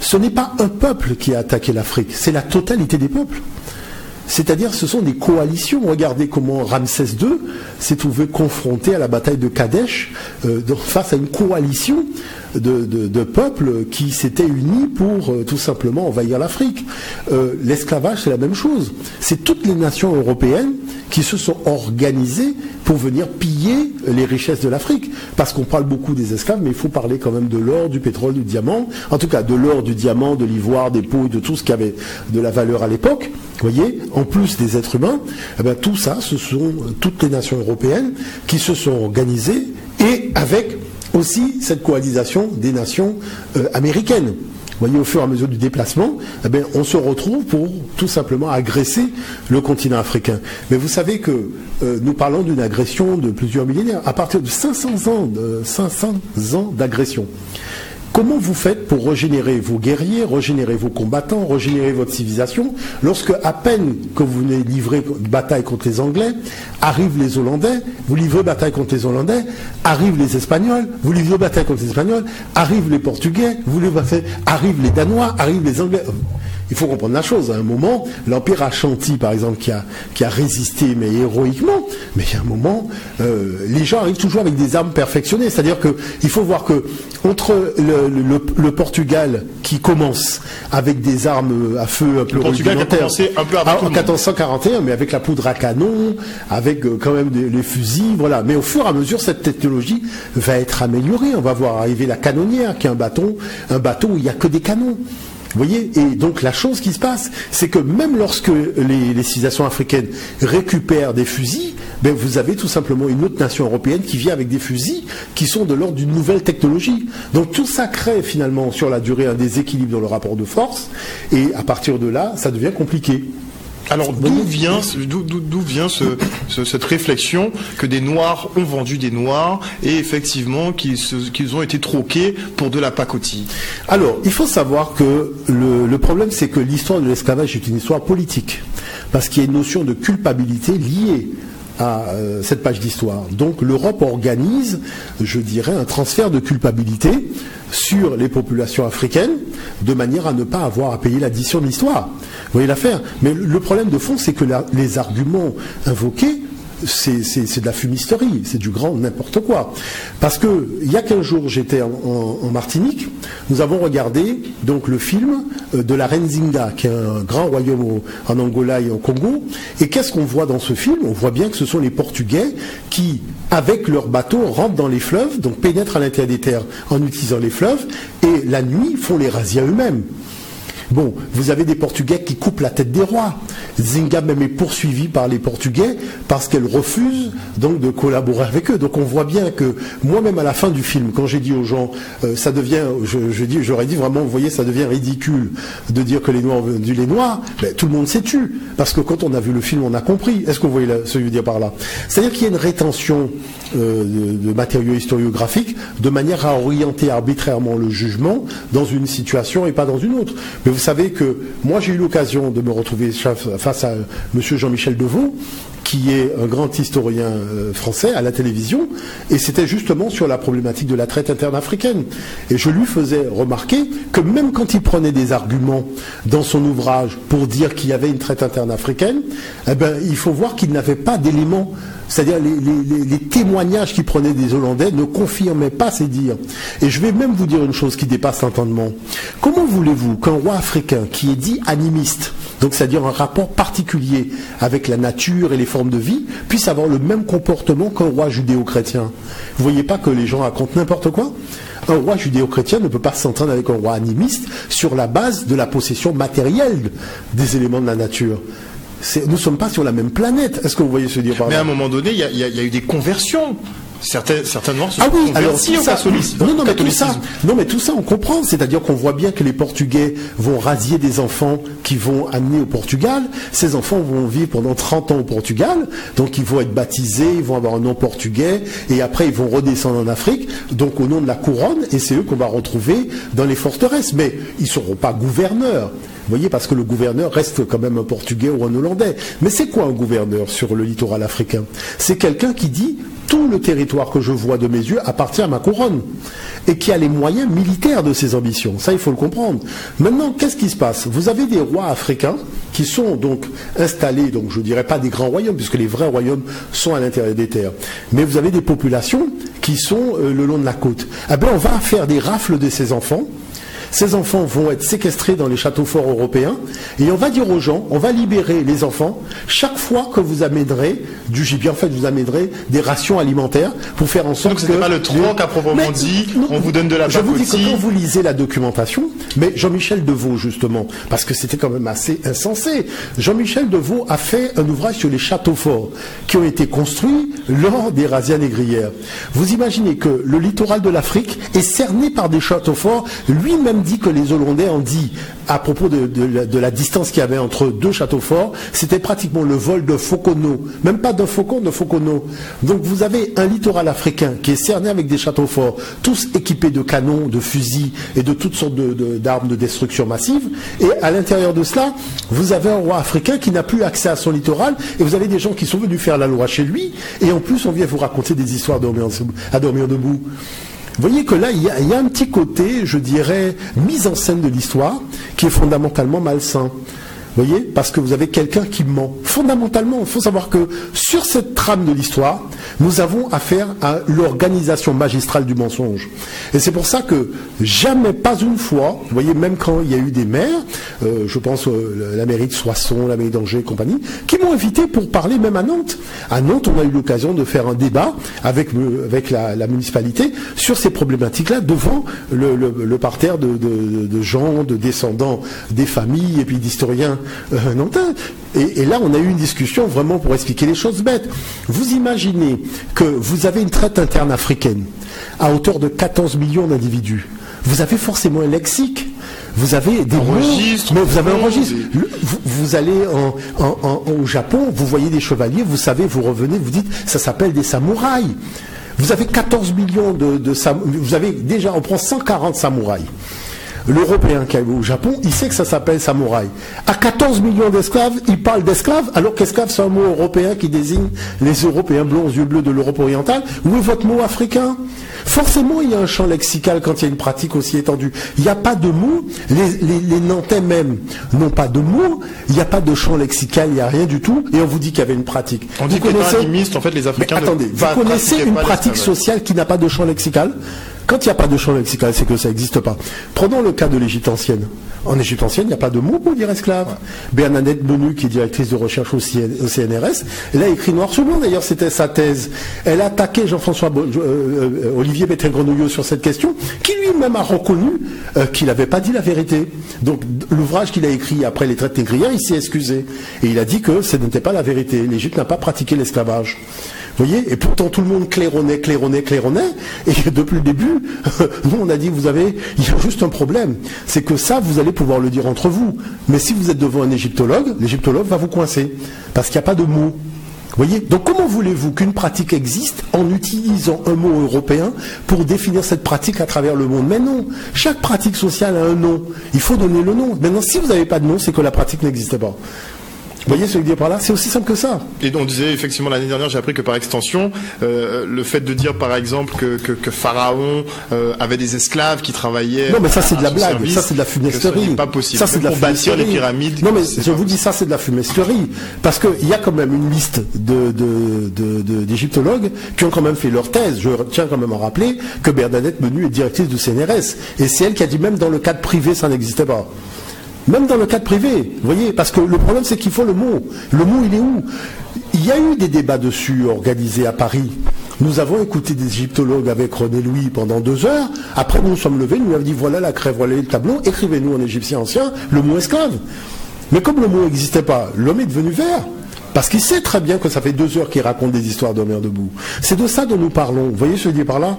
ce n'est pas un peuple qui a attaqué l'Afrique, c'est la totalité des peuples. C'est-à-dire ce sont des coalitions. Regardez comment Ramsès II s'est trouvé confronté à la bataille de Kadesh face à une coalition de peuples qui s'étaient unis pour tout simplement envahir l'Afrique. L'esclavage, c'est la même chose. C'est toutes les nations européennes qui se sont organisées pour venir piller les richesses de l'Afrique. Parce qu'on parle beaucoup des esclaves, mais il faut parler quand même de l'or, du pétrole, du diamant. En tout cas, de l'or, du diamant, de l'ivoire, des peaux, de tout ce qui avait de la valeur à l'époque. Vous voyez, en plus des êtres humains, eh bien, tout ça, ce sont toutes les nations européennes qui se sont organisées et avec aussi cette coalisation des nations américaines. Vous voyez, au fur et à mesure du déplacement, eh bien, on se retrouve pour tout simplement agresser le continent africain. Mais vous savez que nous parlons d'une agression de plusieurs millénaires, à partir de 500 ans d'agression. Comment vous faites pour régénérer vos guerriers, régénérer vos combattants, régénérer votre civilisation, lorsque à peine que vous venez livrer bataille contre les Anglais, arrivent les Hollandais, vous livrez bataille contre les Hollandais, arrivent les Espagnols, vous livrez bataille contre les Espagnols, arrivent les Portugais, arrivent les Danois, arrivent les Anglais. Il faut comprendre la chose. À un moment, l'Empire Ashanti, par exemple, qui a résisté, mais héroïquement, mais il y a un moment, les gens arrivent toujours avec des armes perfectionnées. C'est-à-dire qu'il faut voir que entre le Portugal qui commence avec des armes à feu un peu rudimentaires, en 1441, mais avec la poudre à canon, avec quand même les fusils, voilà. Mais au fur et à mesure, cette technologie va être améliorée. On va voir arriver la canonnière, qui est un bateau où il n'y a que des canons. Vous voyez, et donc la chose qui se passe, c'est que même lorsque les civilisations africaines récupèrent des fusils, ben vous avez tout simplement une autre nation européenne qui vient avec des fusils qui sont de l'ordre d'une nouvelle technologie. Donc tout ça crée finalement sur la durée un déséquilibre dans le rapport de force, et à partir de là, ça devient compliqué. Alors d'où vient cette réflexion que des Noirs ont vendu des Noirs et effectivement qu'ils ont été troqués pour de la pacotille? Alors, il faut savoir que le problème, c'est que l'histoire de l'esclavage est une histoire politique, parce qu'il y a une notion de culpabilité liée à cette page d'histoire. Donc l'Europe organise, je dirais, un transfert de culpabilité sur les populations africaines, de manière à ne pas avoir à payer l'addition de l'histoire. Vous voyez l'affaire? Mais le problème de fond, c'est que les arguments invoqués, c'est de la fumisterie, c'est du grand n'importe quoi. Parce que il y a 15 jours, j'étais en Martinique, nous avons regardé donc le film de la reine Zinga, qui est un grand royaume en Angola et au Congo. Et qu'est-ce qu'on voit dans ce film? On voit bien que ce sont les Portugais qui, avec leurs bateaux, rentrent dans les fleuves, donc pénètrent à l'intérieur des terres en utilisant les fleuves, et la nuit font les razzias eux-mêmes. Bon, vous avez des Portugais qui coupent la tête des rois. Zinga même est poursuivie par les Portugais parce qu'elle refuse donc de collaborer avec eux. Donc on voit bien que moi-même à la fin du film, quand j'ai dit aux gens, ça devient, j'aurais dit vraiment, vous voyez, ça devient ridicule de dire que les Noirs ont vendu les Noirs, ben, tout le monde s'est tu. Parce que quand on a vu le film, on a compris. Est-ce que vous voyez ce que je veux dire par là? C'est-à-dire qu'il y a une rétention de matériaux historiographiques de manière à orienter arbitrairement le jugement dans une situation et pas dans une autre. Mais vous savez que moi j'ai eu l'occasion de me retrouver face à M. Jean-Michel Deveau, qui est un grand historien français à la télévision, et c'était justement sur la problématique de la traite interne africaine. Et je lui faisais remarquer que même quand il prenait des arguments dans son ouvrage pour dire qu'il y avait une traite interne africaine, eh ben, il faut voir qu'il n'avait pas d'éléments. C'est-à-dire les témoignages qu'il prenait des Hollandais ne confirmaient pas ces dires. Et je vais même vous dire une chose qui dépasse l'entendement. Comment voulez-vous qu'un roi africain qui est dit animiste, donc c'est-à-dire un rapport particulier avec la nature et les formes de vie, puisse avoir le même comportement qu'un roi judéo-chrétien? Vous voyez pas que les gens racontent n'importe quoi? Un roi judéo-chrétien ne peut pas s'entendre avec un roi animiste sur la base de la possession matérielle des éléments de la nature. Nous ne sommes pas sur la même planète. Est-ce que vous voyez ce dire par là? Mais à un moment donné, il y a eu des conversions. Certains Noirs se sont convertis au catholicisme. Non, mais tout ça, on comprend. C'est-à-dire qu'on voit bien que les Portugais vont rasier des enfants qui vont amener au Portugal. Ces enfants vont vivre pendant 30 ans au Portugal. Donc, ils vont être baptisés, ils vont avoir un nom portugais. Et après, ils vont redescendre en Afrique. Donc, au nom de la couronne. Et c'est eux qu'on va retrouver dans les forteresses. Mais ils ne seront pas gouverneurs. Vous voyez, parce que le gouverneur reste quand même un Portugais ou un Hollandais. Mais c'est quoi un gouverneur sur le littoral africain? C'est quelqu'un qui dit, tout le territoire que je vois de mes yeux appartient à ma couronne et qui a les moyens militaires de ses ambitions. Ça, il faut le comprendre. Maintenant, qu'est-ce qui se passe? Vous avez des rois africains qui sont donc installés, donc je ne dirais pas des grands royaumes, puisque les vrais royaumes sont à l'intérieur des terres. Mais vous avez des populations qui sont le long de la côte. Eh bien, on va faire des rafles de ces enfants. Ces enfants vont être séquestrés dans les châteaux forts européens et on va dire aux gens, on va libérer les enfants chaque fois que vous amènerez du gibier. En fait, vous amènerez des rations alimentaires pour faire en sorte que... Donc, ce n'est pas le troc à proprement dit, non, on vous donne de la pacotille. Je vous dis que quand vous lisez la documentation, mais Jean-Michel Devaux, justement, parce que c'était quand même assez insensé, Jean-Michel Devaux a fait un ouvrage sur les châteaux forts qui ont été construits lors des razzias négrières. Vous imaginez que le littoral de l'Afrique est cerné par des châteaux forts, lui-même dit que les Hollandais ont dit à propos de la distance qu'il y avait entre deux châteaux forts, c'était pratiquement le vol de fauconneaux, même pas d'un faucon, de fauconneaux. Donc vous avez un littoral africain qui est cerné avec des châteaux forts, tous équipés de canons, de fusils et de toutes sortes d'armes de destruction massive. Et à l'intérieur de cela, vous avez un roi africain qui n'a plus accès à son littoral et vous avez des gens qui sont venus faire la loi chez lui et en plus on vient vous raconter des histoires à dormir debout. Vous voyez que là, il y a un petit côté, je dirais, mise en scène de l'histoire qui est fondamentalement malsain. Vous voyez, parce que vous avez quelqu'un qui ment. Fondamentalement, il faut savoir que sur cette trame de l'histoire, nous avons affaire à l'organisation magistrale du mensonge. Et c'est pour ça que jamais, pas une fois, vous voyez, même quand il y a eu des maires, je pense la mairie de Soissons, la mairie d'Angers et compagnie, qui m'ont invité pour parler même à Nantes. À Nantes, on a eu l'occasion de faire un débat avec la municipalité sur ces problématiques-là devant le parterre de gens, de descendants des familles et puis d'historiens nantais. Et là, on a eu une discussion vraiment pour expliquer les choses bêtes. Vous imaginez que vous avez une traite interne africaine à hauteur de 14 millions d'individus. Vous avez forcément un lexique. Vous avez des registres, mais vous avez un registre. Vous allez au Japon, vous voyez des chevaliers, vous savez, vous revenez, vous dites, ça s'appelle des samouraïs. Vous avez 14 millions de samouraïs. Vous avez déjà, on prend 140 samouraïs. L'Européen qui est au Japon, il sait que ça s'appelle samouraï. À 14 millions d'esclaves, il parle d'esclaves, alors qu'esclave c'est un mot européen qui désigne les Européens blonds aux yeux bleus de l'Europe orientale. Où est votre mot africain? Forcément, il y a un champ lexical quand il y a une pratique aussi étendue. Il n'y a pas de mots. Les Nantais même n'ont pas de mots. Il n'y a pas de champ lexical, il n'y a rien du tout. Et on vous dit qu'il y avait une pratique. On dit que les animistes, en fait, les Africains. Mais attendez, vous connaissez une pratique sociale qui n'a pas de champ lexical? Quand il n'y a pas de champ lexical, c'est que ça n'existe pas. Prenons le cas de l'Égypte ancienne. En Égypte ancienne, il n'y a pas de mot pour dire esclave. Ouais. Bernadette Benu, qui est directrice de recherche au CNRS, elle a écrit noir sur blanc, d'ailleurs c'était sa thèse. Elle a attaqué Jean-François Olivier Bettel-Grenouillot sur cette question, qui lui-même a reconnu qu'il n'avait pas dit la vérité. Donc l'ouvrage qu'il a écrit après les traités négriens, il s'est excusé. Et il a dit que ce n'était pas la vérité. L'Égypte n'a pas pratiqué l'esclavage. Vous voyez, et pourtant tout le monde claironnait, et depuis le début, nous on a dit, il y a juste un problème, c'est que ça, vous allez pouvoir le dire entre vous, mais si vous êtes devant un égyptologue, l'égyptologue va vous coincer, parce qu'il n'y a pas de mots. Vous voyez, donc comment voulez-vous qu'une pratique existe en utilisant un mot européen pour définir cette pratique à travers le monde? Mais non, chaque pratique sociale a un nom, il faut donner le nom. Maintenant, si vous n'avez pas de nom, c'est que la pratique n'existe pas. Vous voyez ce que je veux dire par là? C'est aussi simple que ça. Et on disait effectivement l'année dernière, j'ai appris que par extension, le fait de dire par exemple que Pharaon avait des esclaves qui travaillaient. Non mais ça c'est de la blague, service, ça c'est de la fumisterie. Ce n'est pas possible. Ça c'est de la fumisterie. Bâtir les pyramides. Non mais je vous dis ça c'est de la fumisterie parce qu'il y a quand même une liste d'égyptologues qui ont quand même fait leur thèse. Je tiens quand même à rappeler que Bernadette Benu est directrice du CNRS et c'est elle qui a dit même dans le cadre privé ça n'existait pas. Même dans le cadre privé, vous voyez, parce que le problème c'est qu'il faut le mot. Le mot il est où? Il y a eu des débats dessus organisés à Paris. Nous avons écouté des égyptologues avec René Louis pendant 2 heures. Après nous nous sommes levés, nous avons dit voilà la crève, voilà le tableau, écrivez-nous en égyptien ancien le mot esclave. Mais comme le mot n'existait pas, l'homme est devenu vert. Parce qu'il sait très bien que ça fait 2 heures qu'il raconte des histoires d'hommes debout. C'est de ça dont nous parlons. Vous voyez ce que je dis par là?